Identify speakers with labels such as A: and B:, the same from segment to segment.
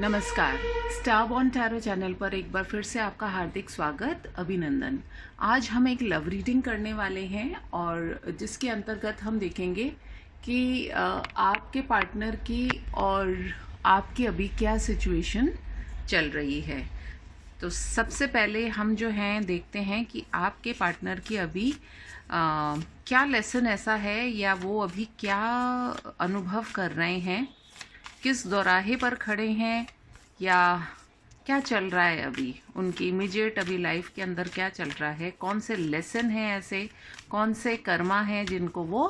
A: नमस्कार। Star born tarot channel पर एक बार फिर से आपका हार्दिक स्वागत, अभिनंदन। आज हम एक लव रीडिंग करने वाले हैं और जिसके अंतर्गत हम देखेंगे कि आपके पार्टनर की और आपकी अभी क्या सिचुएशन चल रही है। तो सबसे पहले हम जो हैं देखते हैं कि आपके पार्टनर की अभी क्या लेसन ऐसा है या वो अभी क्या अनुभव कर रहे हैं, किस दौराहे पर खड़े हैं या क्या चल रहा है अभी उनकी इमीडिएट अभी लाइफ के अंदर क्या चल रहा है, कौन से लेसन हैं ऐसे, कौन से कर्मा हैं जिनको वो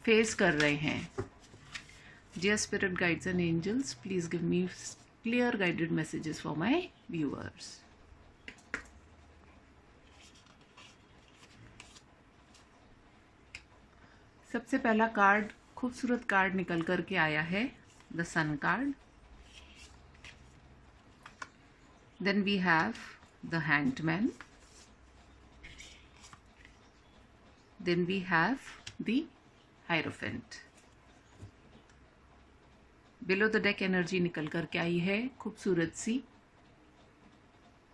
A: फेस कर रहे हैं। Dear spirit guides and angels, please give me clear guided messages for my viewers. सबसे पहला कार्ड, खूबसूरत कार्ड निकल करके आया है, the sun card. Then we have the hanged man. Then we have the hierophant. Below the deck energy निकल करके आई है खूबसूरत सी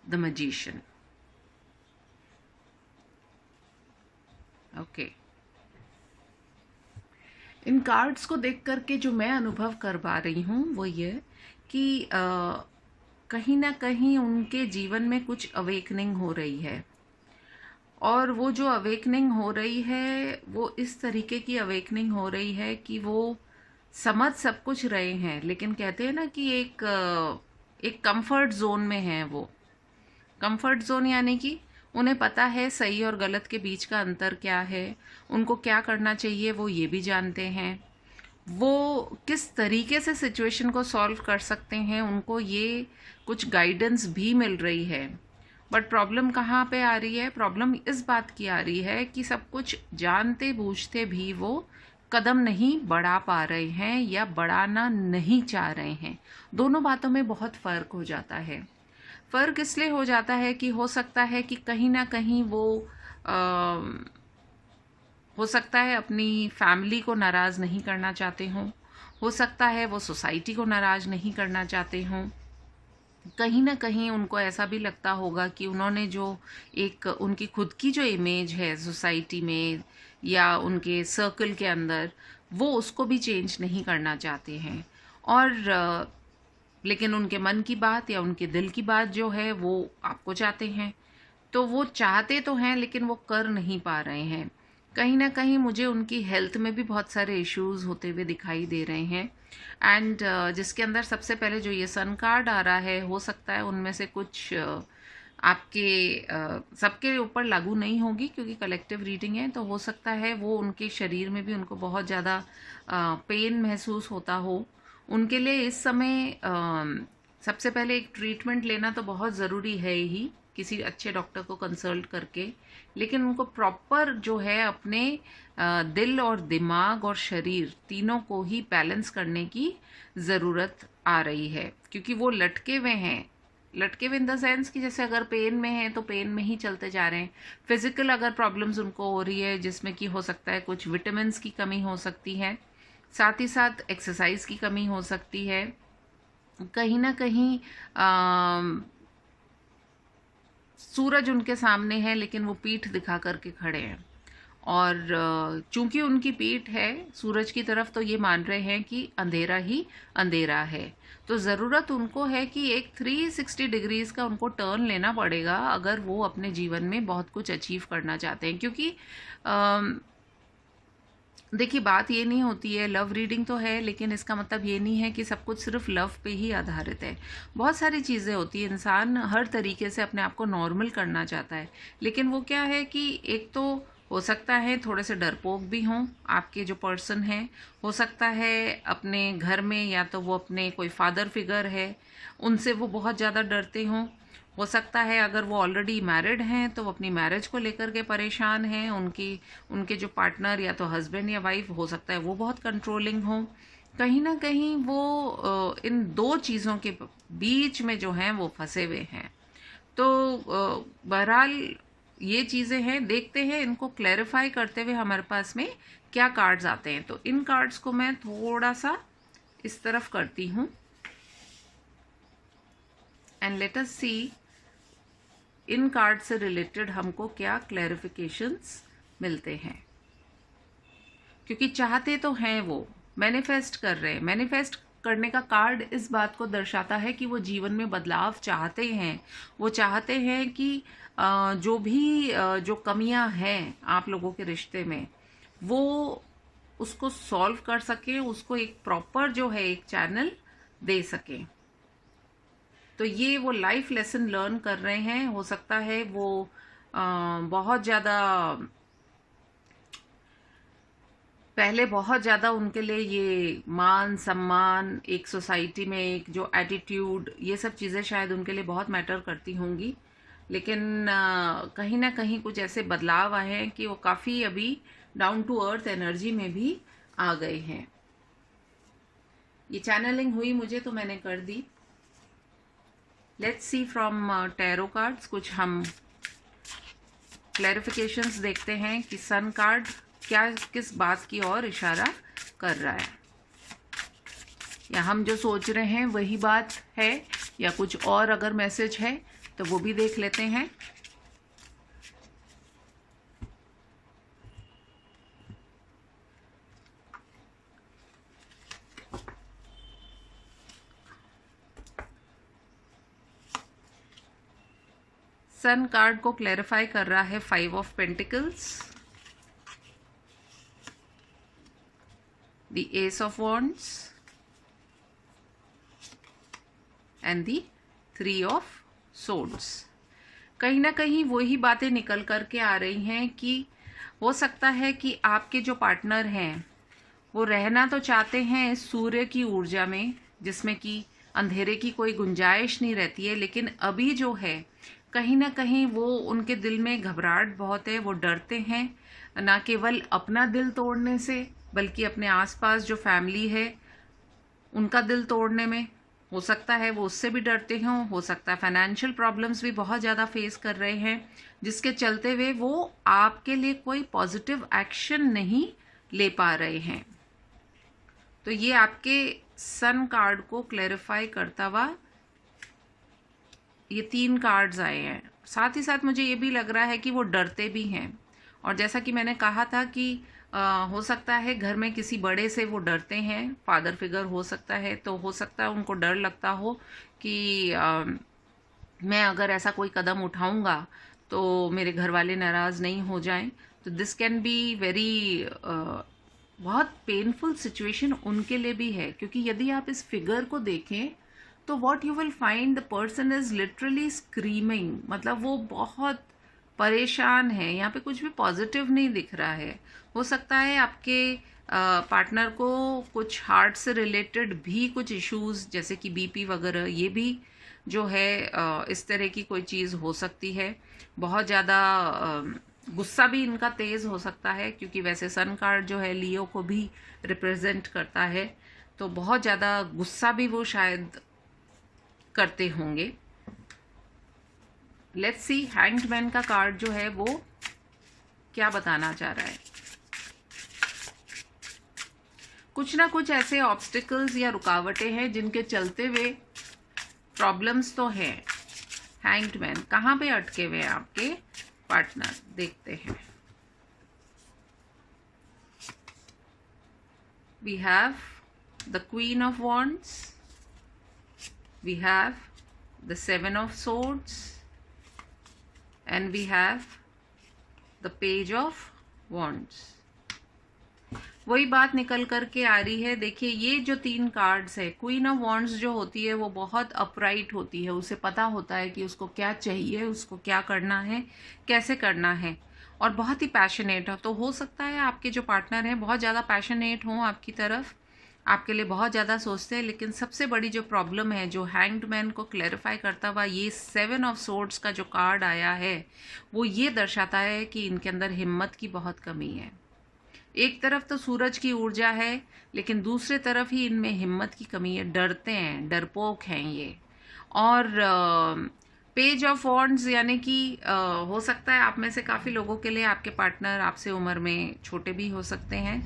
A: the magician. Okay. In cards को देख करके जो मैं अनुभव कर पा रही हूँ वो ये कि कहीं ना कहीं उनके जीवन में कुछ अवेकनिंग हो रही है और वो जो अवेकनिंग हो रही है वो इस तरीके की अवेकनिंग हो रही है कि वो समझ सब कुछ रहे हैं, लेकिन कहते हैं ना कि एक कंफर्ट जोन में है। वो कंफर्ट जोन यानी कि उन्हें पता है सही और गलत के बीच का अंतर क्या है, उनको क्या करना चाहिए वो ये भी जानते हैं, वो किस तरीके से सिचुएशन को सॉल्व कर सकते हैं, उनको ये कुछ गाइडेंस भी मिल रही है। बट प्रॉब्लम कहाँ पे आ रही है? प्रॉब्लम इस बात की आ रही है कि सब कुछ जानते बूझते भी वो कदम नहीं बढ़ा पा रहे हैं या बढ़ाना नहीं चाह रहे हैं। दोनों बातों में बहुत फ़र्क हो जाता है। फ़र्क इसलिए हो जाता है कि हो सकता है कि कहीं ना कहीं वो हो सकता है अपनी फैमिली को नाराज़ नहीं करना चाहते हों, हो सकता है वो सोसाइटी को नाराज़ नहीं करना चाहते हों, कहीं ना कहीं उनको ऐसा भी लगता होगा कि उन्होंने जो एक उनकी खुद की जो इमेज है सोसाइटी में या उनके सर्कल के अंदर, वो उसको भी चेंज नहीं करना चाहते हैं। और लेकिन उनके मन की बात या उनके दिल की बात जो है वो आपको चाहते हैं। तो वो चाहते तो हैं लेकिन वो कर नहीं पा रहे हैं। कहीं ना कहीं मुझे उनकी हेल्थ में भी बहुत सारे इश्यूज होते हुए दिखाई दे रहे हैं। एंड जिसके अंदर सबसे पहले जो ये सन कार्ड आ रहा है, हो सकता है उनमें से कुछ आपके सबके ऊपर लागू नहीं होगी क्योंकि कलेक्टिव रीडिंग है। तो हो सकता है वो उनके शरीर में भी उनको बहुत ज़्यादा पेन महसूस होता हो। उनके लिए इस समय सबसे पहले एक ट्रीटमेंट लेना तो बहुत ज़रूरी है ही, किसी अच्छे डॉक्टर को कंसल्ट करके। लेकिन उनको प्रॉपर जो है अपने दिल और दिमाग और शरीर तीनों को ही बैलेंस करने की ज़रूरत आ रही है, क्योंकि वो लटके हुए हैं। लटके हुए इन द सेंस कि जैसे अगर पेन में हैं तो पेन में ही चलते जा रहे हैं। फिजिकल अगर प्रॉब्लम्स उनको हो रही है जिसमें कि हो सकता है कुछ विटामिन की कमी हो सकती है, साथ ही साथ एक्सरसाइज की कमी हो सकती है। कहीं ना कहीं सूरज उनके सामने है लेकिन वो पीठ दिखा करके खड़े हैं और चूंकि उनकी पीठ है सूरज की तरफ, तो ये मान रहे हैं कि अंधेरा ही अंधेरा है। तो ज़रूरत उनको है कि एक 360 डिग्रीज का उनको टर्न लेना पड़ेगा अगर वो अपने जीवन में बहुत कुछ अचीव करना चाहते हैं। क्योंकि देखिए, बात ये नहीं होती है, लव रीडिंग तो है लेकिन इसका मतलब ये नहीं है कि सब कुछ सिर्फ लव पे ही आधारित है। बहुत सारी चीज़ें होती है, इंसान हर तरीके से अपने आप को नॉर्मल करना चाहता है, लेकिन वो क्या है कि एक तो हो सकता है थोड़े से डरपोक भी हों आपके जो पर्सन हैं, हो सकता है अपने घर में या तो वो अपने कोई फादर फिगर है उनसे वो बहुत ज़्यादा डरते हों, हो सकता है अगर वो ऑलरेडी मैरिड हैं तो वो अपनी मैरिज को लेकर के परेशान हैं, उनके जो पार्टनर या तो हस्बैंड या वाइफ हो सकता है वो बहुत कंट्रोलिंग हो। कहीं ना कहीं वो इन दो चीज़ों के बीच में जो हैं वो फंसे हुए हैं। तो बहरहाल ये चीज़ें हैं, देखते हैं इनको क्लैरिफाई करते हुए हमारे पास में क्या कार्ड्स आते हैं। तो इन कार्ड्स को मैं थोड़ा सा इस तरफ करती हूँ एंड लेट अस सी इन कार्ड से रिलेटेड हमको क्या क्लैरिफिकेशंस मिलते हैं, क्योंकि चाहते तो हैं, वो मैनिफेस्ट कर रहे हैं। मैनिफेस्ट करने का कार्ड इस बात को दर्शाता है कि वो जीवन में बदलाव चाहते हैं। वो चाहते हैं कि जो भी जो कमियां हैं आप लोगों के रिश्ते में, वो उसको सॉल्व कर सकें, उसको एक प्रॉपर जो है एक चैनल दे सकें। तो ये वो लाइफ लेसन लर्न कर रहे हैं। हो सकता है वो बहुत ज़्यादा पहले बहुत ज़्यादा उनके लिए ये मान सम्मान, एक सोसाइटी में एक जो एटीट्यूड, ये सब चीज़ें शायद उनके लिए बहुत मैटर करती होंगी। लेकिन कहीं ना कहीं कुछ ऐसे बदलाव आए हैं कि वो काफ़ी अभी डाउन टू अर्थ एनर्जी में भी आ गए हैं। ये चैनलिंग हुई मुझे तो मैंने कर दी। Let's see from tarot cards कुछ हम क्लैरिफिकेशंस देखते हैं कि सन कार्ड क्या किस बात की ओर इशारा कर रहा है, या हम जो सोच रहे हैं वही बात है, या कुछ और अगर मैसेज है तो वो भी देख लेते हैं। सन कार्ड को क्लैरिफाई कर रहा है 5 of pentacles, the Ace of Wands and the 3 of Swords। कहीं ना कहीं वही बातें निकल करके आ रही हैं कि हो सकता है कि आपके जो पार्टनर हैं वो रहना तो चाहते हैं सूर्य की ऊर्जा में, जिसमें कि अंधेरे की कोई गुंजाइश नहीं रहती है, लेकिन अभी जो है कहीं ना कहीं वो उनके दिल में घबराहट बहुत है। वो डरते हैं ना केवल अपना दिल तोड़ने से, बल्कि अपने आसपास जो फैमिली है उनका दिल तोड़ने में। हो सकता है वो उससे भी डरते हों। हो सकता है फाइनेंशियल प्रॉब्लम्स भी बहुत ज़्यादा फेस कर रहे हैं, जिसके चलते हुए वो आपके लिए कोई पॉजिटिव एक्शन नहीं ले पा रहे हैं। तो ये आपके सन कार्ड को क्लैरिफाई करता हुआ ये 3 कार्ड्स आए हैं। साथ ही साथ मुझे ये भी लग रहा है कि वो डरते भी हैं, और जैसा कि मैंने कहा था कि हो सकता है घर में किसी बड़े से वो डरते हैं, फादर फिगर हो सकता है, तो हो सकता है उनको डर लगता हो कि मैं अगर ऐसा कोई कदम उठाऊंगा तो मेरे घर वाले नाराज़ नहीं हो जाएं। तो दिस कैन बी वेरी बहुत पेनफुल सिचुएशन उनके लिए भी है, क्योंकि यदि आप इस फिगर को देखें तो what you will find the person is literally screaming, मतलब वो बहुत परेशान है। यहाँ पे कुछ भी पॉजिटिव नहीं दिख रहा है। हो सकता है आपके पार्टनर को कुछ हार्ट से रिलेटेड भी कुछ इश्यूज, जैसे कि बीपी वगैरह, ये भी जो है इस तरह की कोई चीज़ हो सकती है। बहुत ज़्यादा गुस्सा भी इनका तेज हो सकता है, क्योंकि वैसे सन कार्ड जो है लियो को भी रिप्रेजेंट करता है, तो बहुत ज़्यादा गुस्सा भी वो शायद करते होंगे। लेट्स सी हैंग्ड मैन का कार्ड जो है वो क्या बताना चाह रहा है। कुछ ना कुछ ऐसे ऑब्स्टिकल्स या रुकावटें हैं जिनके चलते हुए प्रॉब्लम्स तो हैं। हैंग्ड मैन कहाँ पे अटके हुए हैं आपके पार्टनर, देखते हैं। We have the queen of wands, we have the 7 of swords, and we have the page of wands। वही बात निकल करके आ रही है। देखिए ये जो 3 कार्ड्स है, क्वीन ऑफ वॉन्ड्स जो होती है वो बहुत अपराइट होती है। उसे पता होता है कि उसको क्या चाहिए, उसको क्या करना है, कैसे करना है, और बहुत ही पैशनेट है। तो हो सकता है आपके जो पार्टनर हैं बहुत ज़्यादा पैशनेट हों आपकी तरफ, आपके लिए बहुत ज़्यादा सोचते हैं। लेकिन सबसे बड़ी जो प्रॉब्लम है, जो हैंग्ड मैन को क्लैरिफाई करता हुआ ये 7 ऑफ सोर्ड्स का जो कार्ड आया है, वो ये दर्शाता है कि इनके अंदर हिम्मत की बहुत कमी है। एक तरफ तो सूरज की ऊर्जा है, लेकिन दूसरे तरफ ही इनमें हिम्मत की कमी है। डरते हैं, डरपोक हैं ये। और पेज ऑफ वॉन्ड्स यानी कि हो सकता है आप में से काफ़ी लोगों के लिए आपके पार्टनर आपसे उम्र में छोटे भी हो सकते हैं,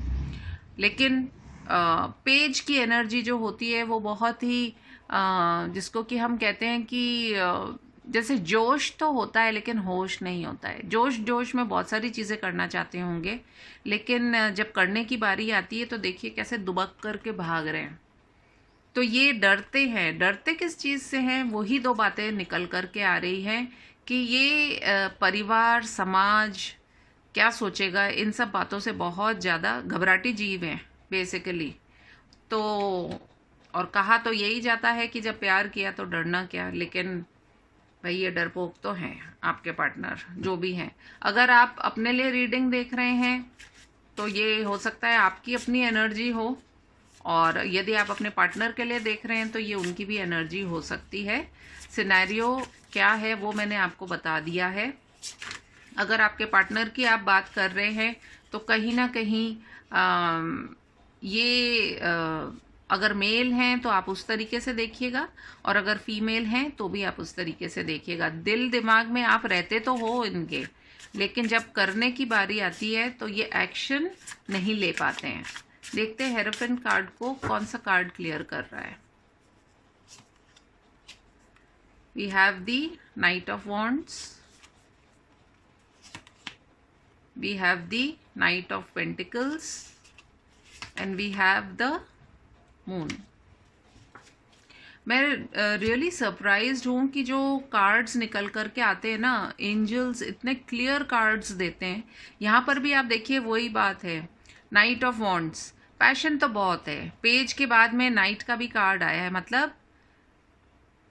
A: लेकिन पेज की एनर्जी जो होती है वो बहुत ही जिसको कि हम कहते हैं कि जैसे जोश तो होता है लेकिन होश नहीं होता है। जोश जोश में बहुत सारी चीज़ें करना चाहते होंगे, लेकिन जब करने की बारी आती है तो देखिए कैसे दुबक करके भाग रहे हैं। तो ये डरते हैं। डरते किस चीज़ से हैं? वही दो बातें निकल कर के आ रही हैं कि ये परिवार, समाज क्या सोचेगा, इन सब बातों से बहुत ज़्यादा घबराटी जीव हैं बेसिकली। तो और कहा तो यही जाता है कि जब प्यार किया तो डरना क्या, लेकिन भाई ये डरपोक तो हैं आपके पार्टनर जो भी हैं। अगर आप अपने लिए रीडिंग देख रहे हैं तो ये हो सकता है आपकी अपनी एनर्जी हो, और यदि आप अपने पार्टनर के लिए देख रहे हैं तो ये उनकी भी एनर्जी हो सकती है। सिनेरियो क्या है वो मैंने आपको बता दिया है। अगर आपके पार्टनर की आप बात कर रहे हैं तो कहीं ना कहीं अगर मेल हैं तो आप उस तरीके से देखिएगा, और अगर फीमेल हैं तो भी आप उस तरीके से देखिएगा। दिल दिमाग में आप रहते तो हो इनके, लेकिन जब करने की बारी आती है तो ये एक्शन नहीं ले पाते हैं। देखते हैं हेरोफेंट कार्ड को कौन सा कार्ड क्लियर कर रहा है। We have the knight of wands, we have the knight of pentacles, and we have the moon. मैं रियली सरप्राइज्ड हूँ कि जो कार्ड्स निकल करके आते हैं ना, एंजल्स इतने क्लियर कार्ड्स देते हैं। यहाँ पर भी आप देखिए वही बात है, नाइट ऑफ वॉन्ड्स। पैशन तो बहुत है, पेज के बाद में नाइट का भी कार्ड आया है, मतलब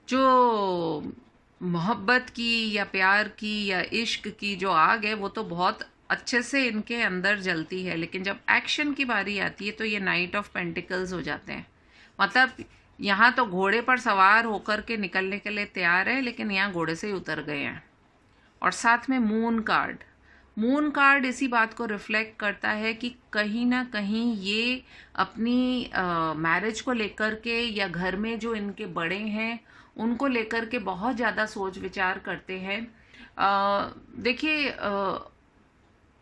A: जो मोहब्बत की या प्यार की या इश्क की जो आग है वो तो बहुत अच्छे से इनके अंदर जलती है, लेकिन जब एक्शन की बारी आती है तो ये नाइट ऑफ पेंटिकल्स हो जाते हैं। मतलब यहाँ तो घोड़े पर सवार होकर के निकलने के लिए तैयार है, लेकिन यहाँ घोड़े से ही उतर गए हैं। और साथ में मून कार्ड। मून कार्ड इसी बात को रिफ्लेक्ट करता है कि कहीं ना कहीं ये अपनी मैरिज को लेकर के या घर में जो इनके बड़े हैं उनको लेकर के बहुत ज़्यादा सोच विचार करते हैं। देखिए,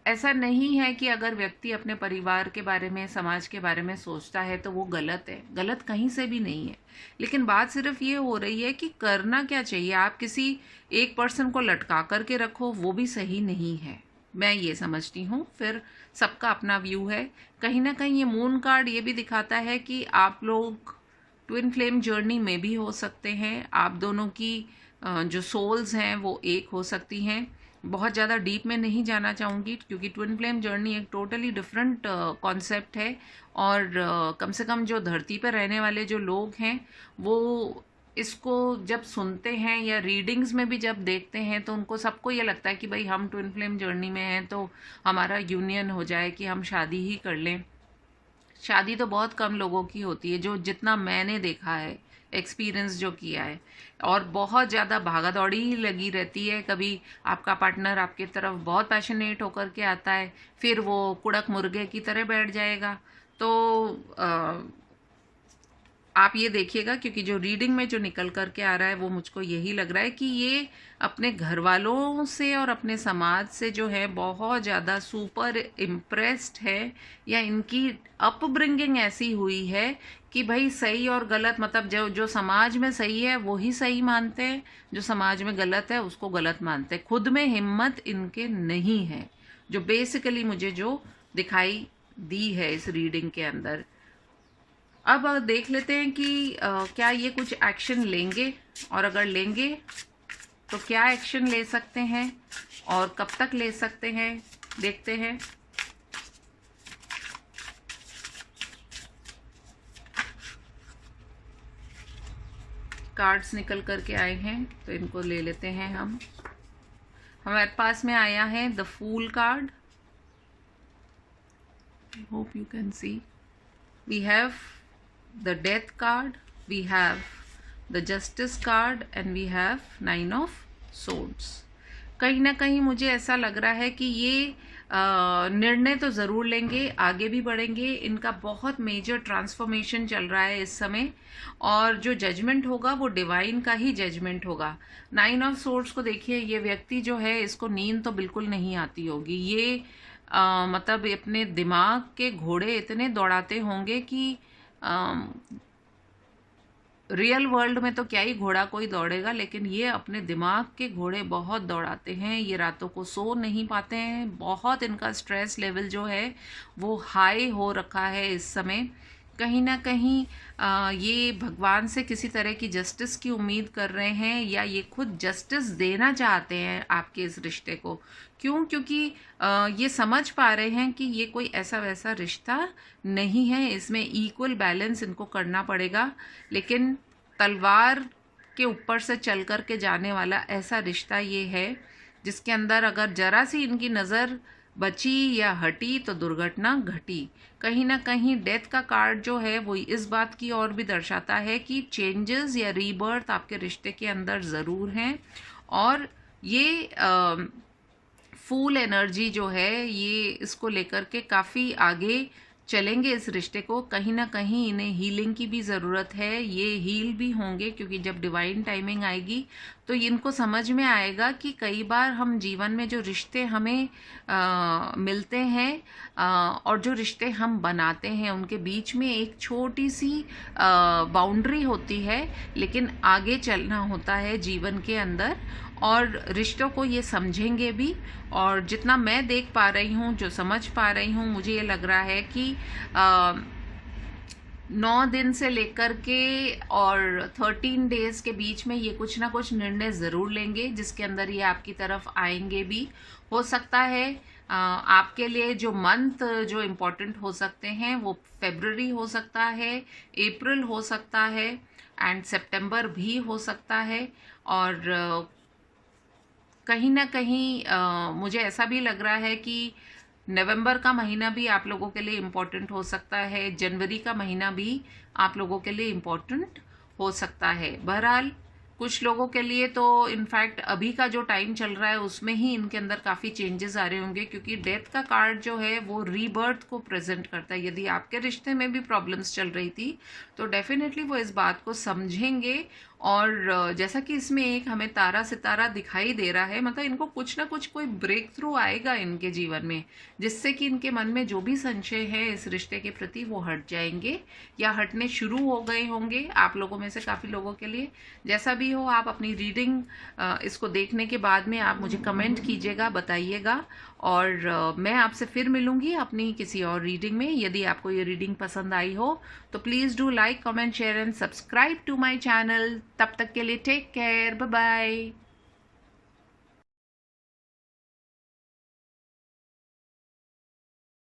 A: ऐसा नहीं है कि अगर व्यक्ति अपने परिवार के बारे में, समाज के बारे में सोचता है तो वो गलत है। गलत कहीं से भी नहीं है, लेकिन बात सिर्फ ये हो रही है कि करना क्या चाहिए। आप किसी एक पर्सन को लटका करके रखो, वो भी सही नहीं है, मैं ये समझती हूँ। फिर सबका अपना व्यू है। कहीं ना कहीं ये मून कार्ड ये भी दिखाता है कि आप लोग ट्विन फ्लेम जर्नी में भी हो सकते हैं। आप दोनों की जो सोल्स हैं वो एक हो सकती हैं। बहुत ज़्यादा डीप में नहीं जाना चाहूँगी, क्योंकि ट्विन फ्लेम जर्नी एक टोटली डिफरेंट कॉन्सेप्ट है, और कम से कम जो धरती पर रहने वाले जो लोग हैं वो इसको जब सुनते हैं या रीडिंग्स में भी जब देखते हैं तो उनको सबको ये लगता है कि भाई हम ट्विन फ्लेम जर्नी में हैं तो हमारा यूनियन हो जाए, कि हम शादी ही कर लें। शादी तो बहुत कम लोगों की होती है, जो जितना मैंने देखा है, एक्सपीरियंस जो किया है, और बहुत ज़्यादा भागा दौड़ी ही लगी रहती है। कभी आपका पार्टनर आपकी तरफ बहुत पैशनेट होकर के आता है, फिर वो कुड़क मुर्गे की तरह बैठ जाएगा। तो आप ये देखिएगा, क्योंकि जो रीडिंग में जो निकल करके आ रहा है वो मुझको यही लग रहा है कि ये अपने घर वालों से और अपने समाज से जो है बहुत ज़्यादा सुपर इम्प्रेस्ड है, या इनकी अपब्रिंगिंग ऐसी हुई है कि भाई सही और गलत, मतलब जो जो समाज में सही है वो ही सही मानते हैं, जो समाज में गलत है उसको गलत मानते हैं। खुद में हिम्मत इनके नहीं है, जो बेसिकली मुझे जो दिखाई दी है इस रीडिंग के अंदर। अब देख लेते हैं कि क्या ये कुछ एक्शन लेंगे, और अगर लेंगे तो क्या एक्शन ले सकते हैं और कब तक ले सकते हैं, देखते हैं। कार्ड्स निकल करके आए हैं तो इनको ले लेते हैं हम। हमारे पास में आया है the fool card. Hope you can see. We have the death card, we have the justice card, and we have 9 of swords। कहीं ना कहीं मुझे ऐसा लग रहा है कि ये निर्णय तो ज़रूर लेंगे, आगे भी बढ़ेंगे। इनका बहुत मेजर ट्रांसफॉर्मेशन चल रहा है इस समय, और जो जजमेंट होगा वो डिवाइन का ही जजमेंट होगा। 9 ऑफ सोर्ड्स को देखिए, ये व्यक्ति जो है इसको नींद तो बिल्कुल नहीं आती होगी। ये मतलब अपने दिमाग के घोड़े इतने दौड़ाते होंगे कि रियल वर्ल्ड में तो क्या ही घोड़ा कोई दौड़ेगा, लेकिन ये अपने दिमाग के घोड़े बहुत दौड़ाते हैं। ये रातों को सो नहीं पाते हैं, बहुत इनका स्ट्रेस लेवल जो है वो हाई हो रखा है इस समय। कहीं ना कहीं ये भगवान से किसी तरह की जस्टिस की उम्मीद कर रहे हैं, या ये खुद जस्टिस देना चाहते हैं आपके इस रिश्ते को। क्यों? क्योंकि ये समझ पा रहे हैं कि ये कोई ऐसा वैसा रिश्ता नहीं है, इसमें इक्वल बैलेंस इनको करना पड़ेगा। लेकिन तलवार के ऊपर से चल कर के जाने वाला ऐसा रिश्ता ये है, जिसके अंदर अगर जरा सी इनकी नज़र बची या हटी तो दुर्घटना घटी। कहीं ना कहीं डेथ का कार्ड जो है वो इस बात की ओर भी दर्शाता है कि चेंजेस या रीबर्थ आपके रिश्ते के अंदर ज़रूर हैं। और ये फूल एनर्जी जो है ये इसको लेकर के काफ़ी आगे चलेंगे इस रिश्ते को। कहीं ना कहीं इन्हें हीलिंग की भी ज़रूरत है, ये हील भी होंगे, क्योंकि जब डिवाइन टाइमिंग आएगी तो इनको समझ में आएगा कि कई बार हम जीवन में जो रिश्ते हमें मिलते हैं और जो रिश्ते हम बनाते हैं उनके बीच में एक छोटी सी बाउंड्री होती है, लेकिन आगे चलना होता है जीवन के अंदर। और रिश्तों को ये समझेंगे भी। और जितना मैं देख पा रही हूँ, जो समझ पा रही हूँ, मुझे ये लग रहा है कि 9 दिन से लेकर के और 13 डेज के बीच में ये कुछ ना कुछ निर्णय ज़रूर लेंगे, जिसके अंदर ये आपकी तरफ आएंगे भी। हो सकता है आपके लिए जो मंथ जो इम्पोर्टेंट हो सकते हैं वो फरवरी हो सकता है, अप्रैल हो सकता है, एंड सितंबर भी हो सकता है। और कहीं ना कहीं मुझे ऐसा भी लग रहा है कि नवंबर का महीना भी आप लोगों के लिए इम्पोर्टेंट हो सकता है, जनवरी का महीना भी आप लोगों के लिए इम्पोर्टेंट हो सकता है। बहरहाल कुछ लोगों के लिए तो इनफैक्ट अभी का जो टाइम चल रहा है उसमें ही इनके अंदर काफ़ी चेंजेस आ रहे होंगे, क्योंकि डेथ का कार्ड जो है वो रीबर्थ को प्रेजेंट करता है। यदि आपके रिश्ते में भी प्रॉब्लम्स चल रही थी तो डेफिनेटली वो इस बात को समझेंगे। और जैसा कि इसमें एक हमें तारा सितारा दिखाई दे रहा है, मतलब इनको कुछ ना कुछ कोई ब्रेक थ्रू आएगा इनके जीवन में, जिससे कि इनके मन में जो भी संशय है इस रिश्ते के प्रति वो हट जाएंगे या हटने शुरू हो गए होंगे आप लोगों में से काफ़ी लोगों के लिए। जैसा भी हो, आप अपनी रीडिंग इसको देखने के बाद में आप मुझे कमेंट कीजिएगा, बताइएगा। और मैं आपसे फिर मिलूंगी अपनी किसी और रीडिंग में। यदि आपको ये रीडिंग पसंद आई हो तो please do like, comment, share and subscribe to my channel. तब तक के लिए टेक केयर, बाय बाय।